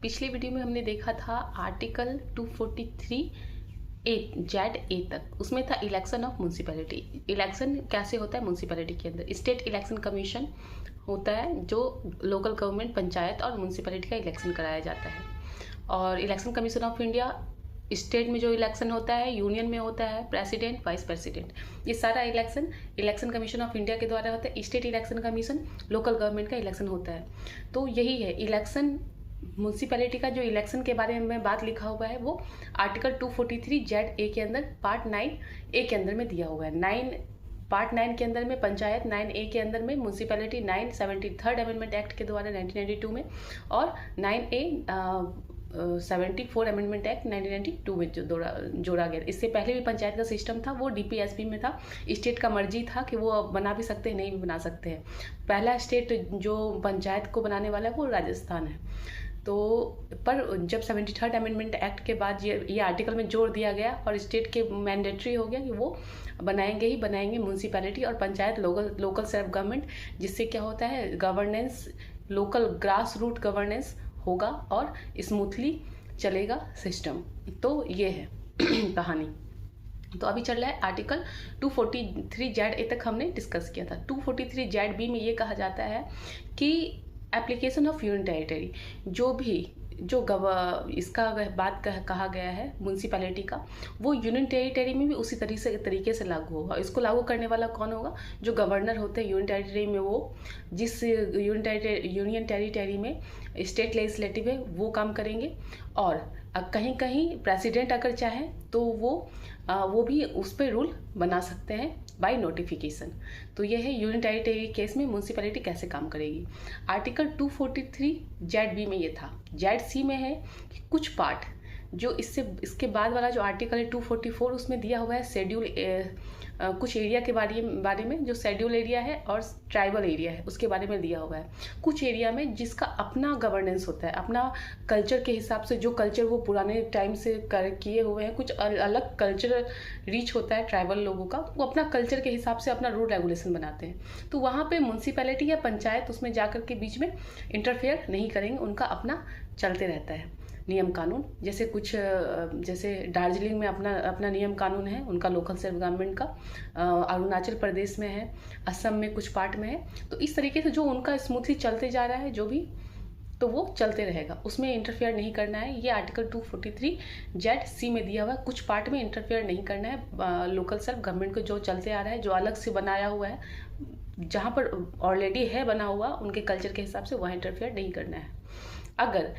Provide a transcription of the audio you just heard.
पिछले वीडियो में हमने देखा था आर्टिकल 243 ए जेड ए तक। उसमें था इलेक्शन ऑफ म्यूनसिपैलिटी। इलेक्शन कैसे होता है म्यूनसिपैलिटी के अंदर। स्टेट इलेक्शन कमीशन होता है जो लोकल गवर्नमेंट, पंचायत और म्यूनसिपैलिटी का इलेक्शन कराया जाता है। और election commission of India state में जो इलेक्शन होता है, यूनियन में होता है प्रेसिडेंट, वाइस प्रेसिडेंट। ये सारा इलेक्शन कमीशन ऑफ इंडिया के द्वारा होता है। State election commission local government का इलेक्शन होता है। तो यही है इलेक्शन म्यूनसिपैलिटी का। जो इलेक्शन के बारे में बात लिखा हुआ है वो आर्टिकल 243 जेड ए के अंदर पार्ट 9 ए के अंदर में दिया हुआ है। पार्ट 9 के अंदर में पंचायत, 9 ए के अंदर में म्यूनसिपैलिटी, 973 अमेंडमेंट एक्ट के द्वारा 1992 में, और 9 ए 74 अमेंडमेंट एक्ट 1992 में जो जोड़ा गया। इससे पहले भी पंचायत का सिस्टम था, वो डीपीएसपी में था। स्टेट का मर्जी था कि वो बना भी सकते हैं, नहीं भी बना सकते हैं। पहला स्टेट जो पंचायत को बनाने वाला है वो राजस्थान है। तो पर जब 73 अमेंडमेंट एक्ट के बाद ये आर्टिकल में जोड़ दिया गया और स्टेट के मैंडेटरी हो गया कि वो बनाएंगे म्यूनसिपैलिटी और पंचायत लोकल सेल्फ गवर्नमेंट, जिससे क्या होता है governance, local grass root governance होगा और स्मूथली चलेगा सिस्टम। तो ये है कहानी। तो अभी चल रहा है आर्टिकल 243 जेड ए तक हमने डिस्कस किया था। 243 जेड बी में ये कहा जाता है कि एप्लीकेशन ऑफ यूनियन टेरिटरी, जो इसका बात कहा गया है म्यूनसिपैलिटी का, वो यूनियन टेरिटरी में भी उसी तरीके से लागू होगा। इसको लागू करने वाला कौन होगा? जो गवर्नर होते हैं यूनियन टेरिटरी में, वो जिस यूनियन टेरिटरी में स्टेट लेजिस्लेटिव है वो काम करेंगे। और कहीं कहीं प्रेसिडेंट अगर चाहे तो वो भी उस पर रूल बना सकते हैं बाय नोटिफिकेशन। तो ये है यूनियन टेरिटरी केस में म्यूनसिपैलिटी कैसे काम करेगी। आर्टिकल 243 जेड बी में ये था। जेड सी में है कि कुछ पार्ट जो इसके बाद वाला जो आर्टिकल है 244, उसमें दिया हुआ है शेड्यूल, कुछ एरिया के बारे में जो शेड्यूल एरिया है और ट्राइबल एरिया है उसके बारे में दिया हुआ है। कुछ एरिया में जिसका अपना गवर्नेंस होता है, अपना कल्चर के हिसाब से, जो कल्चर वो पुराने टाइम से किए हुए हैं, कुछ अलग कल्चर रीच होता है ट्राइबल लोगों का, वो अपना कल्चर के हिसाब से अपना रूल रेगुलेशन बनाते हैं। तो वहाँ पे म्यूनसिपैलिटी या पंचायत उसमें जाकर के बीच में इंटरफेयर नहीं करेंगे, उनका अपना चलते रहता है नियम कानून। जैसे दार्जिलिंग में अपना नियम कानून है, उनका लोकल सेल्फ गवर्नमेंट का, अरुणाचल प्रदेश में है, असम में कुछ पार्ट में है। तो इस तरीके से जो उनका स्मूथली चलते जा रहा है जो भी, तो वो चलते रहेगा, उसमें इंटरफेयर नहीं करना है। ये आर्टिकल 243 जेड सी में दिया हुआ है। कुछ पार्ट में इंटरफेयर नहीं करना है। लोकल सेल्फ गवर्नमेंट को जो चलते आ रहा है, जो अलग से बनाया हुआ है, जहाँ पर ऑलरेडी है बना हुआ उनके कल्चर के हिसाब से, वहाँ इंटरफेयर नहीं करना है। अगर